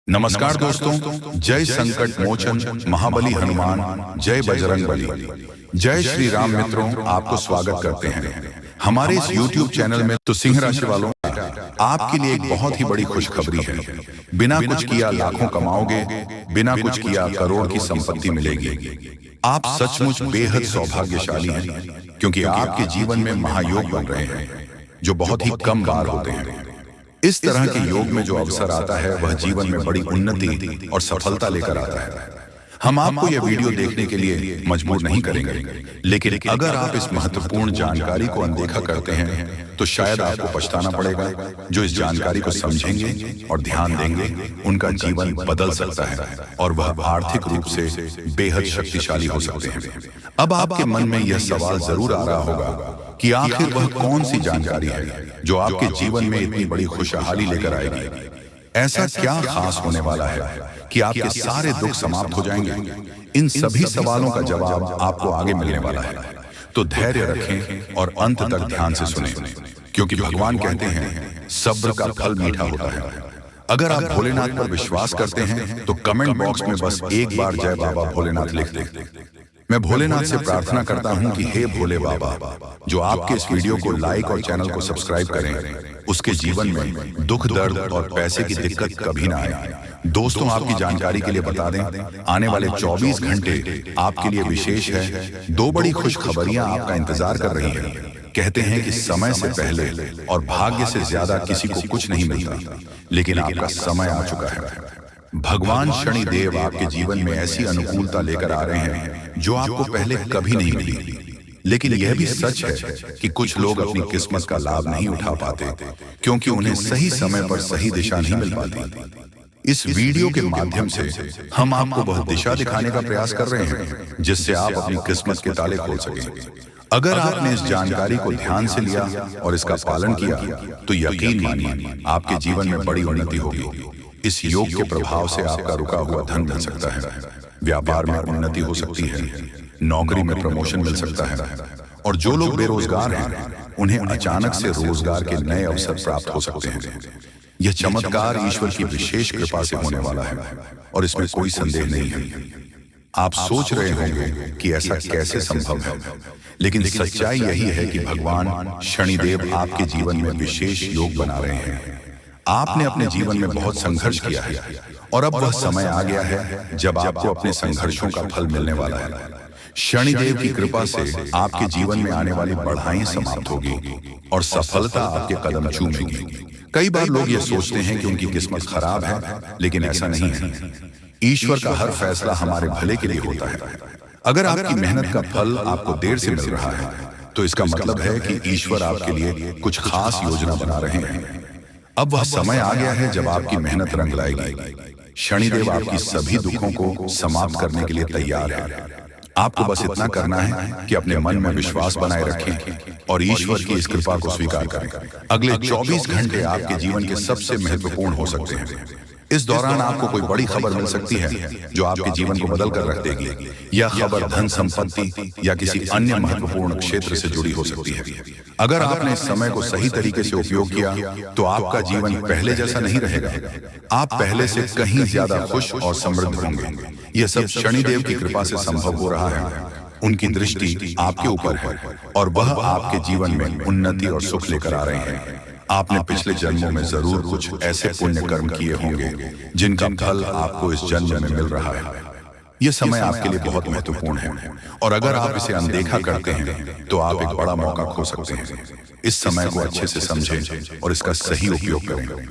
नमस्कार दोस्तों, जय संकट मोचन महाबली हनुमान, जय बजरंग बली, जय श्री राम। मित्रों, आपको स्वागत करते हैं हमारे इस YouTube चैनल में। तो सिंह राशि वालों, आपके लिए एक बहुत ही बड़ी खुशखबरी है। बिना कुछ किया लाखों कमाओगे, बिना कुछ किया करोड़ की संपत्ति मिलेगी। आप सचमुच बेहद सौभाग्यशाली हैं, क्योंकि आपके जीवन में महायोग बन रहे हैं, जो बहुत ही कम बार होते हैं। इस तरह के योग में जो अवसर आता है, वह जीवन में बड़ी उन्नति और सफलता लेकर आता है। हम आपको यह वीडियो देखने के लिए मजबूर नहीं करेंगे, लेकिन अगर आप इस महत्वपूर्ण जानकारी को अनदेखा करते हैं, तो शायद आपको पछताना पड़ेगा। जो इस जानकारी को समझेंगे और ध्यान देंगे, उनका जीवन बदल सकता है और वह आर्थिक रूप से बेहद शक्तिशाली हो सकते हैं। अब आपके मन में यह सवाल जरूर आ रहा होगा कि आखिर वह कौन सी जानकारी है जो आपके जीवन में इतनी बड़ी खुशहाली लेकर आएगी। ऐसा क्या खास होने वाला है कि आपके सारे दुख समाप्त हो जाएंगे? इन सभी सवालों का जवाब आपको आगे मिलने वाला है। तो धैर्य रखें और अंत तक ध्यान से सुनें, क्योंकि भगवान कहते हैं सब्र का फल मीठा होता है। अगर आप भोलेनाथ पर विश्वास करते हैं, तो कमेंट बॉक्स में बस एक बार जय बाबा भोलेनाथ लिख दें। मैं भोलेनाथ से प्रार्थना करता हूं कि हे भोले बाबा, जो आपके इस वीडियो को लाइक और चैनल को सब्सक्राइब करें, उसके जीवन में दुख, दर्द और पैसे की दिक्कत कभी ना आए। दोस्तों, आपकी जानकारी के लिए बता दें, आने वाले 24 घंटे आपके लिए विशेष है। दो बड़ी खुशखबरियां आपका इंतजार कर रही हैं। कहते हैं कि समय से पहले और भाग्य से ज्यादा किसी को कुछ नहीं मिलता, लेकिन आपका समय आ चुका है। भगवान शनि देव आपके जीवन में ऐसी अनुकूलता लेकर आ रहे हैं जो आपको पहले कभी नहीं मिली। लेकिन यह भी सच है कि कुछ लोग अपनी किस्मत का लाभ नहीं उठा पाते, क्योंकि उन्हें सही समय पर सही दिशा नहीं मिल पाती। इस वीडियो के माध्यम से हम आपको वह दिशा दिखाने का प्रयास कर रहे हैं जिससे आप अपनी किस्मत के ताले खोल सकें। अगर आपने इस जानकारी को ध्यान से लिया और इसका पालन किया, तो यकीन मानिए आपके जीवन में बड़ी उन्नति होगी। इस योग के प्रभाव से आपका रुका हुआ धन मिल सकता है, व्यापार में उन्नति हो सकती है, नौकरी में प्रमोशन मिल सकता है, और जो लोग बेरोजगार हैं, उन्हें अचानक से रोजगार के नए अवसर प्राप्त हो सकते हैं। यह चमत्कार ईश्वर की विशेष कृपा से होने वाला है, और इसमें कोई संदेह नहीं है। आप सोच रहे होंगे कि ऐसा कैसे संभव है, लेकिन सच्चाई यही है कि भगवान शनिदेव आपके जीवन में विशेष योग बना रहे हैं। आपने अपने जीवन में बहुत संघर्ष किया है, और अब वह समय आ गया है जब आपको अपने संघर्षों का फल मिलने वाला है। शनिदेव की कृपा से आपके जीवन में आने वाली बढ़ाई समाप्त होगी और सफलता आपके कदम चूमेगी। कई बार लोग ये सोचते हैं कि उनकी किस्मत खराब है, लेकिन ऐसा नहीं है। ईश्वर का हर फैसला हमारे भले के लिए होता है। अगर आपकी मेहनत का फल आपको देर से मिल रहा है, तो इसका मतलब है कि ईश्वर आपके लिए कुछ खास योजना बना रहे हैं। अब वह समय आ गया है जब आपकी मेहनत रंग लाएगी। शनिदेव आपकी सभी दुखों को समाप्त करने के लिए तैयार है। आपको बस इतना करना है कि अपने मन में विश्वास बनाए रखें और ईश्वर की इस कृपा को स्वीकार करें। अगले 24 घंटे आपके जीवन के सबसे महत्वपूर्ण हो सकते हैं। इस दौरान आपको कोई बड़ी खबर मिल सकती है जो आपके जीवन को बदल कर रख देगी। यह खबर धन संपत्ति या किसी अन्य महत्वपूर्ण क्षेत्र से जुड़ी हो सकती है। अगर आपने इस समय को सही तरीके से उपयोग किया, तो आपका जीवन पहले जैसा नहीं रहेगा। आप पहले से कहीं ज्यादा खुश और समृद्ध होंगे। यह सब शनिदेव की कृपा से संभव हो रहा है। उनकी दृष्टि आपके ऊपर है और वह आपके जीवन में उन्नति और सुख लेकर आ रहे हैं। आपने पिछले जन्मों में जरूर कुछ ऐसे पुण्य कर्म किए होंगे जिनका फल आपको इस जन्म में मिल रहा है। यह समय आपके लिए बहुत महत्वपूर्ण है, और अगर आप इसे अनदेखा करते हैं, तो आप एक बड़ा मौका खो सकते हैं। इस समय को अच्छे से समझें और इसका सही उपयोग करें।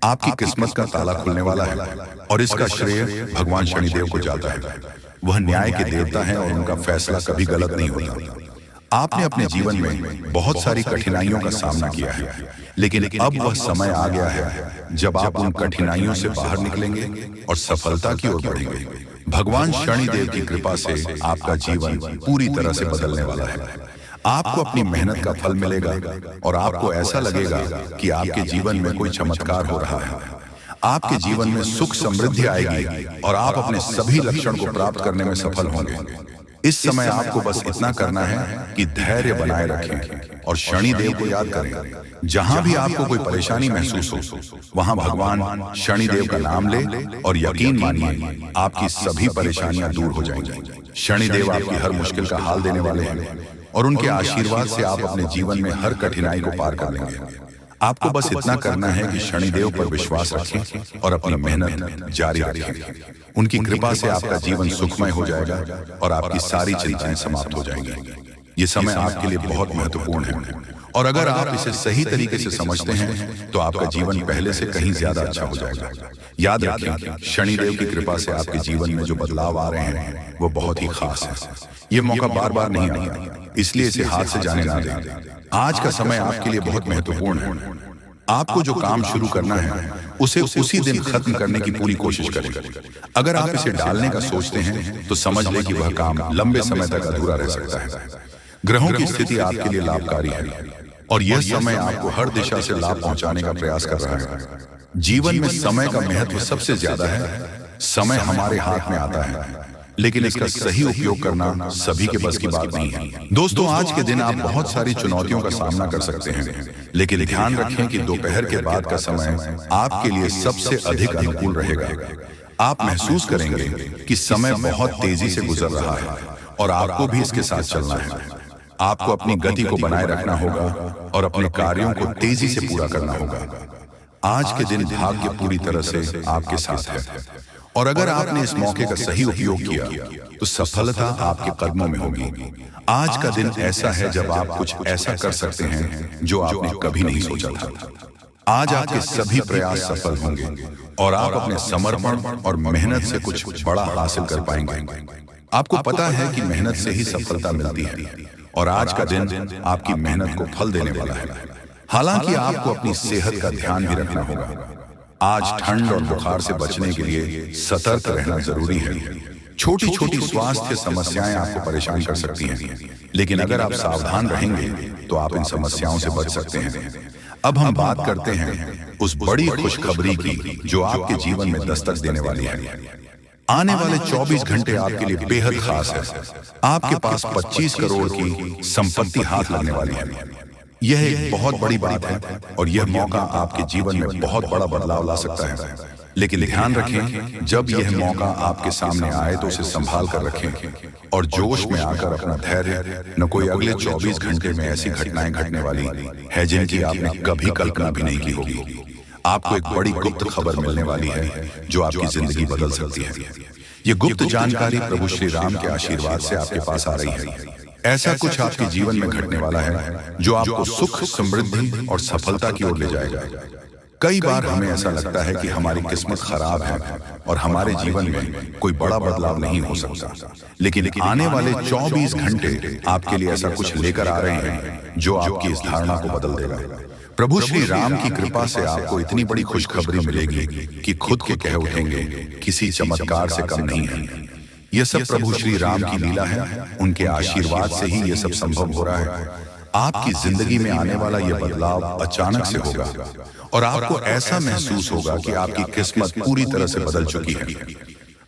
आपकी किस्मत का ताला खुलने वाला है, और इसका श्रेय भगवान शनिदेव को जाता है। वह न्याय के देवता हैं और उनका फैसला कभी गलत नहीं होता। आपने अपने जीवन में बहुत सारी कठिनाइयों का सामना किया है, लेकिन अब वह समय आ गया है जब आप उन कठिनाइयों से बाहर निकलेंगे और सफलता की ओर बढ़ेंगे। भगवान शनिदेव की कृपा से आपका जीवन पूरी तरह से बदलने वाला है। आपको अपनी मेहनत का फल मिलेगा और आपको ऐसा लगेगा कि आपके जीवन में कोई चमत्कार हो रहा है। आपके जीवन में सुख समृद्धि आएगी और आप अपने सभी लक्ष्यों को प्राप्त करने में सफल होंगे। इस समय आपको बस इतना करना है कि धैर्य बनाए रखें और शनि देव को याद करें। जहां भी आपको कोई परेशानी महसूस हो, वहां भगवान शनि देव का नाम ले और यकीन मानिए आपकी सभी परेशानियां दूर हो जाएंगी। शनि देव आपकी हर मुश्किल का हाल देने वाले हैं और उनके आशीर्वाद से आप अपने जीवन में हर कठिनाई को पार कर लेंगे। आपको बस इतना करना है कि शनिदेव पर विश्वास रखें और अपनी मेहनत जारी रखें। उनकी कृपा से आपका जीवन सुखमय हो जाएगा और आपकी सारी चिंताएं समाप्त हो जाएंगी। ये समय आपके लिए बहुत महत्वपूर्ण है और अगर आप इसे सही तरीके से समझते हैं तो आपका जीवन पहले से कहीं ज्यादा अच्छा हो जाएगा। याद रखें, शनिदेव की कृपा से आपके जीवन में जो बदलाव आ रहे हैं वो बहुत ही खास है। ये मौका बार बार नहीं आता, इसलिए इसे हाथ से जाने ना दें। आज का समय आपके लिए बहुत महत्वपूर्ण है। आपको जो काम शुरू करना है उसे उसी दिन खत्म करने की पूरी कोशिश करें। अगर आप इसे डालने का सोचते हैं तो समझ लें कि वह काम लंबे समय तक अधूरा रह सकता है। ग्रहों की स्थिति आपके लिए लाभकारी है और यह समय आपको हर दिशा से लाभ पहुंचाने का प्रयास कर रहा है। जीवन में समय का महत्व सबसे ज्यादा है। समय हमारे हाथ में आता है लेकिन इसका सही उपयोग करना सभी के बस की बात नहीं है। दोस्तों, आज के दिन आप बहुत सारी चुनौतियों का सामना कर सकते हैं, लेकिन ध्यान रखें कि दोपहर के बाद का समय आपके लिए सबसे अधिक अनुकूल रहेगा। आप महसूस करेंगे कि समय बहुत तेजी से गुजर रहा है और आपको भी इसके साथ चलना है। आपको अपनी गति को बनाए रखना होगा और अपने कार्यों को तेजी से पूरा करना होगा। आज के दिन भाग्य पूरी तरह से आपके साथ है और अगर आपने इस मौके का सही उपयोग किया तो सफलता आपके कदमों में होगी। आज का दिन ऐसा है जब आप कुछ ऐसा कर सकते हैं जो आपने कभी नहीं सोचा था। आज आपके सभी प्रयास सफल होंगे और आप अपने समर्पण और मेहनत से कुछ बड़ा हासिल कर पाएंगे। आपको पता है कि मेहनत से ही सफलता मिलती है और आज का दिन आपकी मेहनत को फल देने वाला है। हालांकि आपको अपनी सेहत का ध्यान भी रखना होगा। आज ठंड और बुखार से बचने के लिए सतर्क रहना जरूरी है। छोटी छोटी स्वास्थ्य समस्याएं आपको परेशान कर सकती हैं, लेकिन अगर आप सावधान रहेंगे तो आप इन समस्याओं से बच सकते हैं। अब हम बात करते हैं उस बड़ी खुशखबरी की जो आपके जीवन में दस्तक देने वाली है। आने वाले 24 घंटे आपके लिए बेहद खास है। आपके पास 25 करोड़ की संपत्ति हाथ लगने वाली है। यह एक बहुत बड़ी बात है और यह मौका आपके जीवन में बहुत बड़ा बदलाव ला सकता है। लेकिन ध्यान रखें, जब यह मौका आपके सामने आए तो उसे संभाल कर रखें और जोश में आकर अपना धैर्य, न कोई अगले 24 घंटे में ऐसी घटनाएं घटने वाली है जिनकी आपने कभी कल्पना भी नहीं की होगी। आपको एक बड़ी गुप्त खबर मिलने वाली है जो आपकी जिंदगी बदल सकती है। ये गुप्त जानकारी प्रभु श्री राम के आशीर्वाद से आपके पास आ रही है। ऐसा कुछ आपके जीवन में घटने वाला है जो आपको सुख, समृद्धि और सफलता की ओर ले जाएगा। कई बार हमें ऐसा लगता है कि हमारी किस्मत खराब है और हमारे जीवन में कोई बड़ा बदलाव नहीं हो सकता, लेकिन आने वाले 24 घंटे आपके लिए ऐसा कुछ लेकर आ रहे हैं जो आपकी इस धारणा को बदल देगा। प्रभु श्री राम की कृपा से आपको इतनी बड़ी खुशखबरी मिलेगी कि खुद के कह उठेंगे, किसी चमत्कार से कम नहीं है। यह सब प्रभु श्री राम की लीला है। उनके आशीर्वाद से ही यह सब संभव हो रहा है। आपकी जिंदगी में आने वाला यह बदलाव अचानक से होगा और आपको ऐसा महसूस होगा कि आपकी किस्मत पूरी तरह से बदल चुकी है।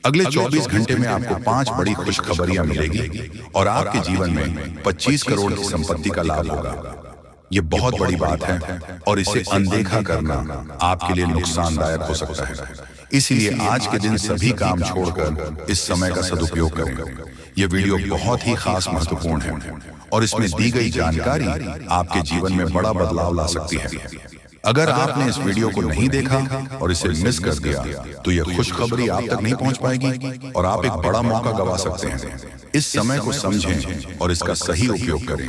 अगले 24 घंटे में आपको 5 बड़ी खुशखबरियां मिलेगी और आपके जीवन में 25 करोड़ की संपत्ति का लाभ होगा। ये बहुत बड़ी बात है और इसे अनदेखा करना आपके लिए नुकसानदायक हो सकता है। इसीलिए आज के दिन सभी काम छोड़कर इस समय का सदुपयोग करें। यह वीडियो बहुत ही खास महत्वपूर्ण है और इसमें दी गई जानकारी आपके जीवन में बड़ा बदलाव ला सकती है। अगर आपने इस वीडियो को नहीं देखा और इसे मिस कर दिया तो यह खुशखबरी आप तक नहीं पहुंच पाएगी और आप एक बड़ा मौका गंवा सकते हैं। इस समय को समझें और इसका सही उपयोग करें।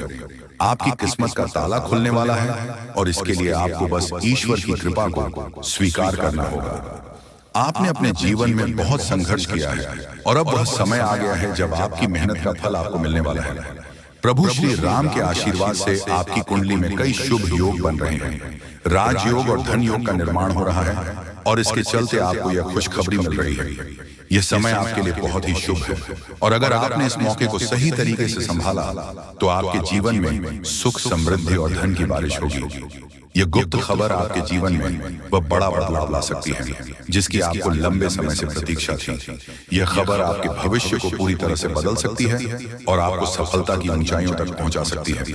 आपकी किस्मत का ताला खुलने वाला है और इसके लिए आपको बस ईश्वर की कृपा को स्वीकार करना होगा। आपने अपने जीवन में बहुत संघर्ष किया है और अब वह समय आ गया है जब आपकी मेहनत का फल आपको मिलने वाला है। प्रभु श्री राम के आशीर्वाद से आपकी कुंडली में कई शुभ योग बन रहे हैं। राजयोग और धन योग का निर्माण हो रहा है। और इसके चलते आपको यह खुशखबरी मिल रही है। यह समय आपके लिए बहुत ही शुभ है और अगर आपने इस मौके को सही तरीके से संभाला तो आपके जीवन में सुख, समृद्धि और धन की बारिश होगी। यह गुप्त खबर आपके जीवन में वह बड़ा बदलाव ला सकती है जिसकी आपको लंबे समय से प्रतीक्षा थी। यह खबर आपके भविष्य को पूरी तरह से बदल सकती है और आपको सफलता की ऊंचाइयों तक पहुंचा सकती है।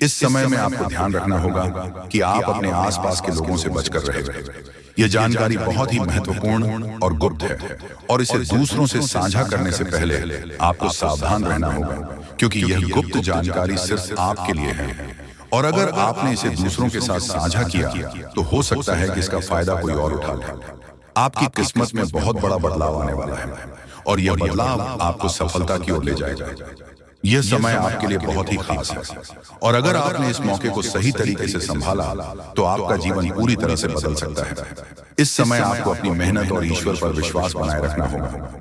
इस समय में आपको ध्यान रखना होगा कि आप अपने आसपास के लोगों से बचकर रहें। यह जानकारी बहुत ही महत्वपूर्ण और गुप्त है और इसे दूसरों से साझा करने से पहले आपको सावधान रहना होगा क्योंकि यह गुप्त जानकारी सिर्फ आपके लिए है और अगर आपने इसे दूसरों के साथ साझा किया तो हो सकता है कि इसका फायदा कोई और उठा ले। आपकी किस्मत में बहुत बड़ा बदलाव आने वाला है और यह बदलाव आपको सफलता की ओर ले जाएगा। यह समय आपके लिए बहुत ही खास है और अगर आपने इस मौके को सही तरीके से संभाला तो आपका जीवन पूरी तरह से बदल सकता है। इस समय आपको अपनी मेहनत और ईश्वर पर विश्वास बनाए रखना होगा।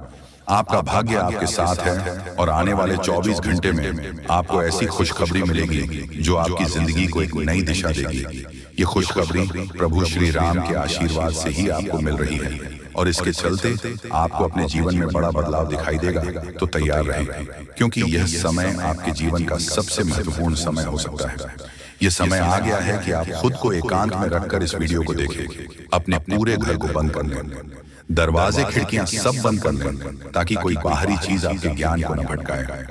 आपका भाग्य आपके साथ है और आने वाले 24 घंटे में आपको ऐसी खुशखबरी मिलेगी जो आपकी जिंदगी को एक नई दिशा देगी। ये खुशखबरी प्रभु श्री राम के आशीर्वाद से ही आपको मिल रही है और इसके चलते आपको अपने जीवन में बड़ा बदलाव दिखाई देगा। तो तैयार रहें क्योंकि यह समय आपके जीवन का सबसे महत्वपूर्ण समय हो सकता है। यह समय आ गया है कि आप खुद को एकांत में रखकर इस वीडियो को देखें। अपने पूरे घर को बंद कर लें, दरवाजे खिड़कियां सब बंद कर लें ताकि कोई बाहरी चीज आपके ज्ञान को न भटकाए।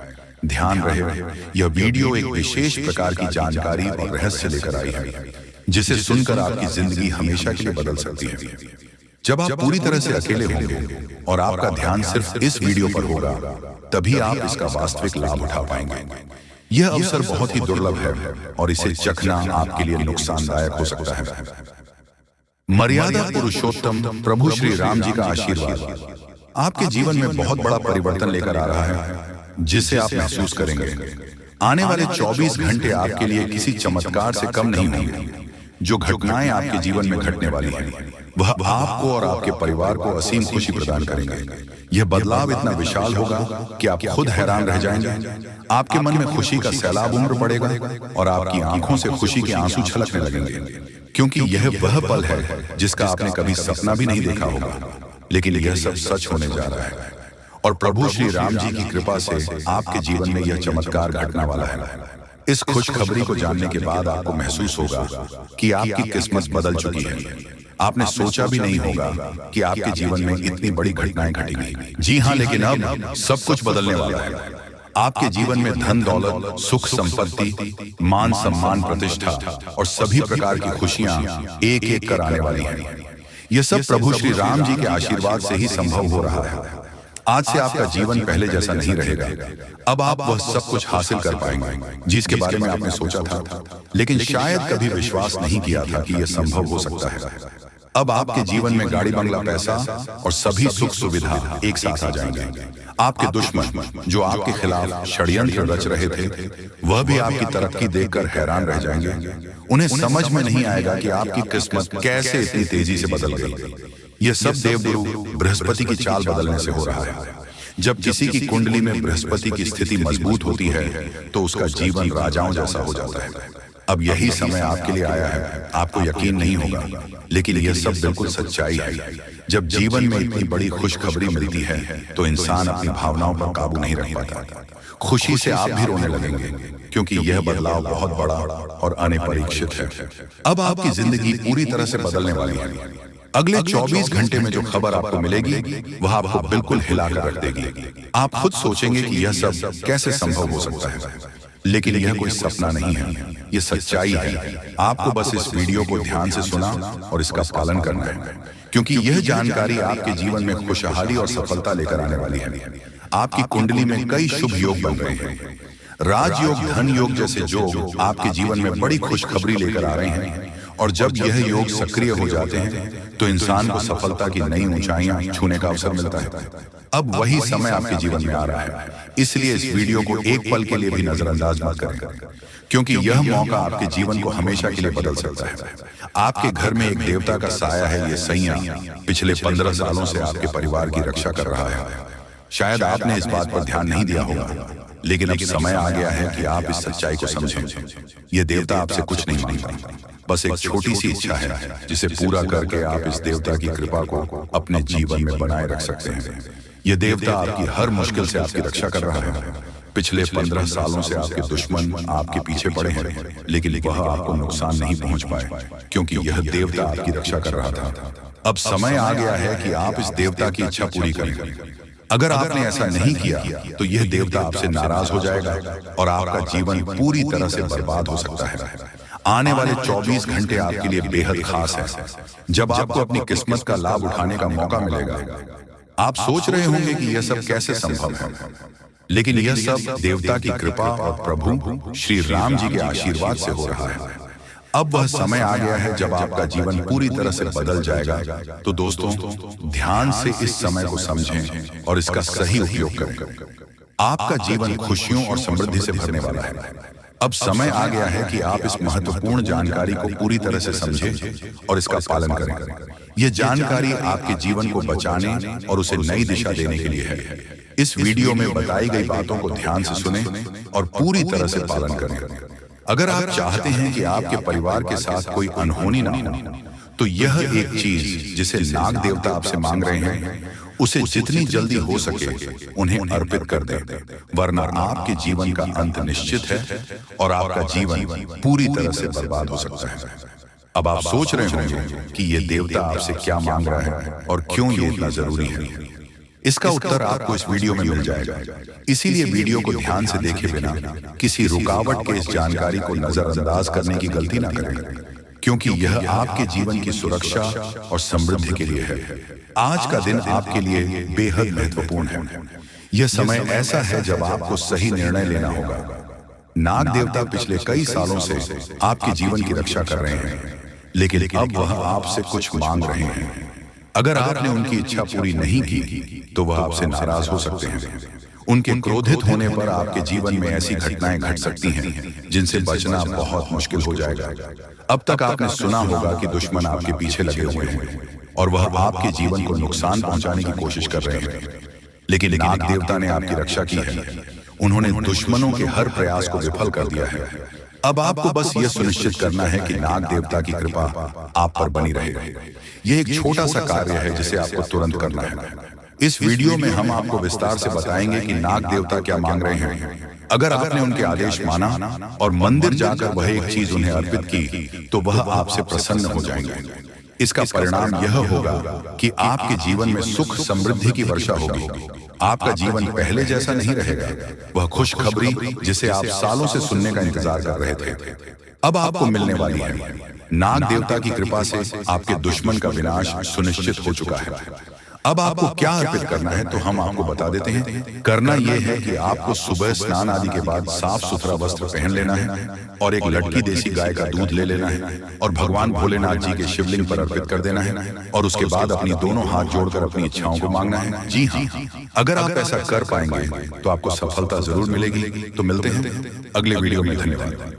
ध्यान रहे यह वीडियो एक विशेष प्रकार की जानकारी और रहस्य लेकर आई है जिसे सुनकर आपकी जिंदगी हमेशा के लिए बदल सकती है। जब आप पूरी तरह से अकेले होंगे और आपका ध्यान सिर्फ इस वीडियो पर होगा तभी आप इसका वास्तविक लाभ उठा पाएंगे। यह अवसर बहुत ही दुर्लभ है और इसे चखना आपके लिए नुकसानदायक हो सकता है। मर्यादा पुरुषोत्तम प्रभु श्री राम जी का आशीर्वाद आपके जीवन में बहुत बड़ा परिवर्तन लेकर आ रहा है जिसे आप महसूस करेंगे। आने वाले 24 घंटे आपके लिए किसी चमत्कार से कम नहीं होंगे। जो घटनाएं आपके जीवन में घटने वाली हैं वह आपको और आपके परिवार को असीम खुशी प्रदान करेंगे। यह बदलाव इतना विशाल होगा कि आप खुद हैरान रह जाएंगे। आपके मन में खुशी का सैलाब उमड़ पड़ेगा और आपकी आंखों से खुशी के आंसू छलकने लगेंगे क्योंकि यह वह पल है जिसका आपने कभी सपना भी नहीं देखा होगा, लेकिन यह सब सच होने जा रहा है और प्रभु श्री राम जी की कृपा से आपके जीवन में यह चमत्कार घटने वाला है। इस खुशखबरी को जानने के बाद आपको महसूस होगा कि आपकी किस्मत बदल चुकी है। आपने सोचा भी नहीं होगा कि आपके जीवन में इतनी बड़ी घटनाएं घटेंगी। जी हाँ, लेकिन अब सब कुछ बदलने वाला है। आपके जीवन में धन दौलत, सुख संपत्ति, मान सम्मान, प्रतिष्ठा और सभी प्रकार की खुशियां एक एक कर आने वाली हैं। यह सब प्रभु श्री राम जी के आशीर्वाद से ही संभव हो रहा है। आज से आपका जीवन पहले जैसा नहीं रहेगा। अब आप वह सब कुछ हासिल कर पाएंगे जिसके बारे में आपने सोचा था लेकिन शायद कभी विश्वास नहीं किया था कि यह संभव हो सकता है। अब आपके जीवन में गाड़ी बंगला, पैसा और सभी सुख सुविधा एक साथ आ जाएंगे। आपके दुश्मन जो आपके खिलाफ षड्यंत्र रच रहे थे वह भी आपकी तरक्की देखकर हैरान रह जाएंगे। उन्हें समझ में नहीं आएगा कि आपकी किस्मत कैसे इतनी तेजी से बदल गई। यह सब देवगुरु बृहस्पति की चाल बदलने से हो रहा है। जब किसी की कुंडली में बृहस्पति की स्थिति मजबूत होती है तो उसका जीवन राजाओं जैसा हो जाता है। अब यही समय आपके लिए आया है। आपको यकीन नहीं होगा लेकिन यह सब बिल्कुल सच्चाई है। जब जीवन में इतनी बड़ी खुशखबरी मिलती है तो इंसान अपनी भावनाओं पर काबू नहीं रख पाता। खुशी से आप भी रोने लगेंगे क्योंकि यह बदलाव बहुत बड़ा और अनपेक्षित है। अब आपकी जिंदगी पूरी तरह से बदलने वाली है। अगले 24 घंटे में जो खबर आपको मिलेगी वह आपको बिल्कुल हिलाकर रख देगी। आप खुद सोचेंगे कि यह सब कैसे संभव हो सकता है, लेकिन यह कोई सपना नहीं है, यह सच्चाई है। आपको बस इस वीडियो को ध्यान से सुना और इसका पालन करना है क्योंकि यह जानकारी आपके जीवन में खुशहाली और सफलता लेकर आने वाली है। आपकी कुंडली में कई शुभ योग बन रहे हैं। राजयोग, धन योग जैसे योग आपके जीवन में बड़ी खुशखबरी लेकर आ रहे हैं और जब यह योग सक्रिय हो जाते हैं तो इंसान को सफलता की नई ऊंचाइयां छूने का अवसर मिलता है। अब वही समय आपके जीवन में आ रहा है, इसलिए इस वीडियो को एक पल के लिए भी नजरअंदाज मत करें क्योंकि यह मौका आपके जीवन को हमेशा के लिए बदल सकता है। आपके घर में एक देवता का साया है। ये सैया पिछले 15 सालों से आपके परिवार की रक्षा कर रहा है। शायद आपने इस बात पर ध्यान नहीं दिया होगा, लेकिन अब समय आ गया है कि आप इस सच्चाई को समझें। यह देवता आपसे कुछ नहीं मांगता, बस एक छोटी सी इच्छा है जिसे पूरा करके आप इस देवता की कृपा को अपने जीवन में बनाए रख सकते हैं। यह देवता आपकी हर मुश्किल से आपकी रक्षा कर रहा है। पिछले 15 सालों से आपके दुश्मन आपके पीछे पड़े हैं, लेकिन वह आपको नुकसान नहीं पहुंच पाए, क्योंकि यह देवता आपकी रक्षा कर रहा था। अब समय आ गया है कि आप इस देवता की इच्छा पूरी करें। अगर आपने ऐसा नहीं किया तो यह देवता आपसे नाराज हो जाएगा और आपका जीवन पूरी तरह से बर्बाद हो सकता है। आने वाले 24 घंटे आपके लिए बेहद खास है, जब आपको अपनी किस्मत का लाभ उठाने का मौका मिलेगा। आप सोच रहे होंगे कि यह सब कैसे संभव है, लेकिन यह सब देवता की कृपा और प्रभु श्री राम जी के आशीर्वाद से हो रहा है। अब वह समय आ गया है जब आपका जीवन पूरी तरह से बदल जाएगा। तो दोस्तों, ध्यान से इस समय को समझें और इसका सही उपयोग करें। आपका जीवन खुशियों और समृद्धि से भरने वाला है। अब समय आ गया है कि आप इस महत्वपूर्ण जानकारी को पूरी तरह से समझें और इसका पालन करें। यह जानकारी आपके जीवन को बचाने और उसे नई दिशा देने के लिए है। इस वीडियो में बताई गई बातों को ध्यान से सुनें और पूरी तरह से पालन करें। अगर आप चाहते हैं कि आपके परिवार के साथ कोई अनहोनी ना हो, तो यह एक चीज जिसे नाग देवता आपसे मांग रहे हैं, उसे जितनी जल्दी हो सके उन्हें अर्पित कर दें, वरना आपके जीवन का अंत निश्चित है और आपका जीवन पूरी तरह से बर्बाद हो सकता है। अब आप सोच रहे होंगे कि यह देवता आपसे क्या मांग रहा है और क्यों ये इतना जरूरी है। इसका उत्तर आपको इस वीडियो में मिल जाएगा, इसीलिए वीडियो को ध्यान से देखे बिना किसी रुकावट के इस जानकारी को नजरअंदाज करने की गलती ना करें, क्योंकि यह आपके जीवन की सुरक्षा और समृद्धि के लिए है। आज का दिन आपके लिए बेहद महत्वपूर्ण है। यह समय ऐसा है जब आपको सही निर्णय लेना होगा। नाग देवता पिछले कई सालों से आपके जीवन की रक्षा कर रहे हैं, लेकिन अब वह आपसे कुछ मांग रहे हैं। अगर आपने उनकी इच्छा पूरी नहीं की तो वह आपसे नाराज हो सकते हैं। उनके क्रोधित होने पर आपके जीवन में ऐसी घटनाएं घट सकती हैं जिनसे बचना बहुत मुश्किल हो जाएगा। अब तक आपने सुना होगा कि दुश्मन आपके पीछे लगे हुए हैं और वह आपके जीवन को नुकसान पहुंचाने की कोशिश कर रहे हैं, लेकिन नाग देवता ने आपकी रक्षा की है। उन्होंने दुश्मनों के हर प्रयास को विफल कर दिया है। अब आपको बस यह सुनिश्चित करना है कि नाग देवता की कृपा आप पर बनी रहे। यह एक छोटा सा कार्य है जिसे आपको तुरंत करना है। इस वीडियो में हम आपको विस्तार से बताएंगे कि नाग देवता क्या मांग रहे हैं। अगर आपने उनके आदेश माना और मंदिर जाकर वह एक चीज उन्हें अर्पित की, तो वह आपसे प्रसन्न हो जाएंगे। इसका परिणाम यह होगा कि आपके जीवन में सुख समृद्धि की वर्षा होगी। आपका जीवन पहले जैसा नहीं रहेगा। वह खुशखबरी जिसे आप सालों से सुनने का इंतजार कर रहे थे, अब आपको मिलने वाली है। नाग देवता की कृपा से आपके दुश्मन का विनाश सुनिश्चित हो चुका है। अब आपको क्या अर्पित करना है तो हम आपको बता देते हैं। करना यह है कि आपको सुबह स्नान आदि के बाद साफ सुथरा वस्त्र पहन लेना है और एक लड़की देसी गाय का दूध ले लेना है और भगवान भोलेनाथ जी के शिवलिंग पर अर्पित कर देना है और उसके बाद अपनी दोनों हाथ जोड़कर अपनी इच्छाओं को मांगना है। जी हाँ, अगर आप ऐसा कर पाएंगे तो आपको सफलता जरूर मिलेगी। तो मिलते हैं अगले वीडियो में। धन्यवाद।